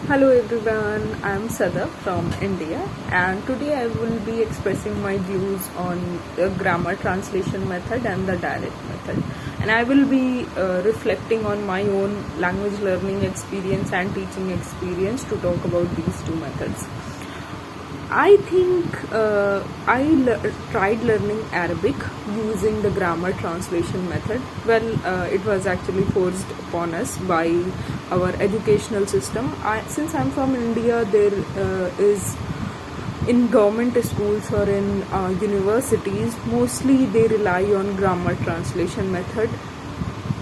Hello everyone, I am Sada from India and today I will be expressing my views on the grammar translation method and the direct method, and I will be reflecting on my own language learning experience and teaching experience to talk about these two methods. I think tried learning Arabic using the grammar translation method. It was actually forced upon us by our educational system. Since I'm from India, there is in government schools or in universities, mostly they rely on grammar translation method.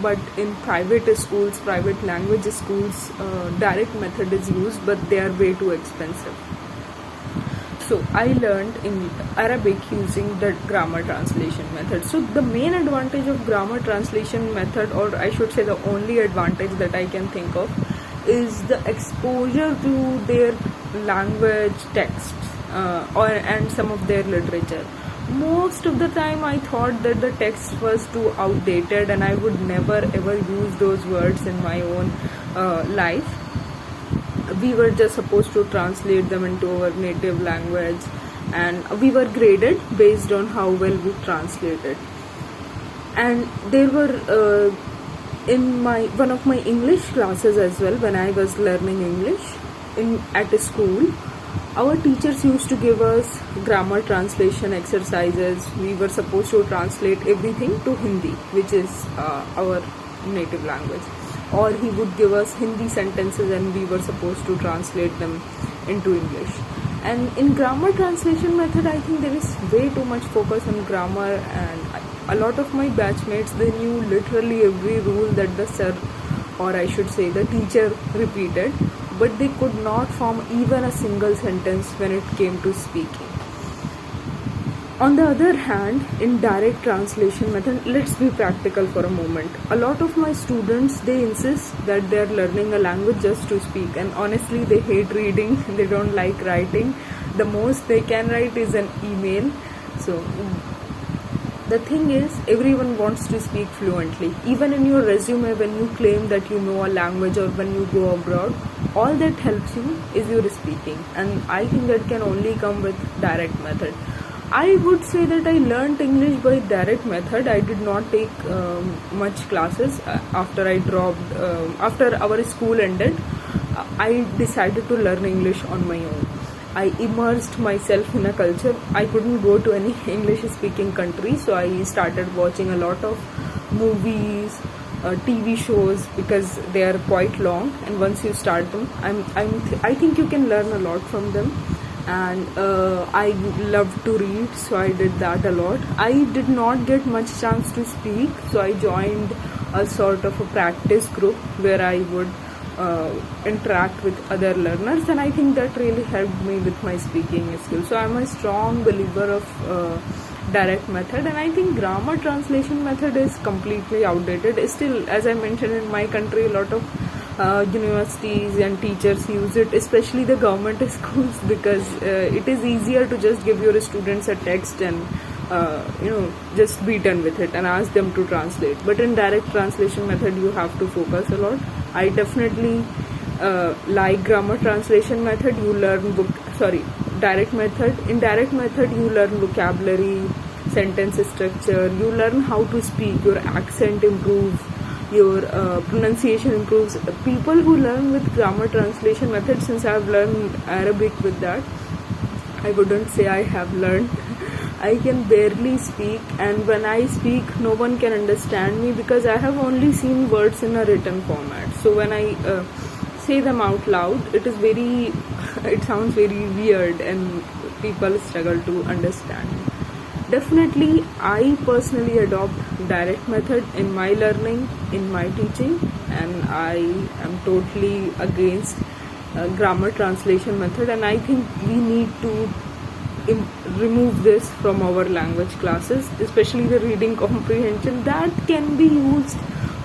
But in private schools, private language schools, direct method is used, but they are way too expensive. So I learned in Arabic using the grammar translation method. So the main advantage of grammar translation method, or I should say the only advantage that I can think of, is the exposure to their language texts and some of their literature. Most of the time I thought that the text was too outdated and I would never ever use those words in my own life. We were just supposed to translate them into our native language, and we were graded based on how well we translated. And there were in one of my English classes as well, when I was learning English at a school, our teachers used to give us grammar translation exercises. We were supposed to translate everything to Hindi, which is our native language, or he would give us Hindi sentences and we were supposed to translate them into English. And in grammar translation method, I think there is way too much focus on grammar, and a lot of my batchmates, they knew literally every rule that the sir, or I should say the teacher, repeated, but they could not form even a single sentence when it came to speaking. On the other hand, in direct translation method, let's be practical for a moment. A lot of my students, they insist that they are learning a language just to speak, and honestly they hate reading, they don't like writing. The most they can write is an email. So the thing is, everyone wants to speak fluently. Even in your resume, when you claim that you know a language or when you go abroad, all that helps you is your speaking, and I think that can only come with direct method. I would say that I learned English by direct method. I did not take much classes after I dropped. After our school ended, I decided to learn English on my own. I immersed myself in a culture. I couldn't go to any English speaking country, so I started watching a lot of movies, TV shows, because they are quite long, and once you start them, I think you can learn a lot from them. And I love to read, so I did that a lot. I did not get much chance to speak, so I joined a sort of a practice group where I would interact with other learners, and I think that really helped me with my speaking skills. So I'm a strong believer of direct method, and I think grammar translation method is completely outdated. Still, as I mentioned, in my country, a lot of universities and teachers use it, especially the government schools, because it is easier to just give your students a text and just be done with it and ask them to translate. But in direct translation method, you have to focus a lot. I definitely like grammar translation method. You learn direct method. In direct method, you learn vocabulary, sentence structure, you learn how to speak, your accent improves, your pronunciation improves. People who learn with grammar translation method, since I have learned Arabic with that, I wouldn't say I have learned. I can barely speak, and when I speak, no one can understand me because I have only seen words in a written format. So when I say them out loud, it sounds very weird, and people struggle to understand me. Definitely, I personally adopt direct method in my learning, in my teaching, and I am totally against grammar translation method, and I think we need to remove this from our language classes, especially the reading comprehension. That can be used,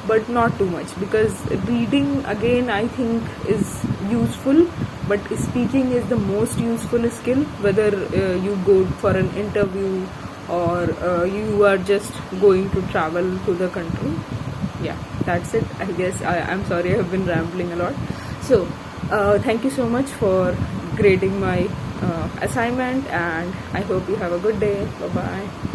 but not too much, because reading, again, I think is useful, but speaking is the most useful skill, whether you go for an interview or you are just going to travel to the country. Yeah, that's it. I guess I'm sorry, I have been rambling a lot. So Thank you so much for grading my assignment, and I hope you have a good day. Bye bye.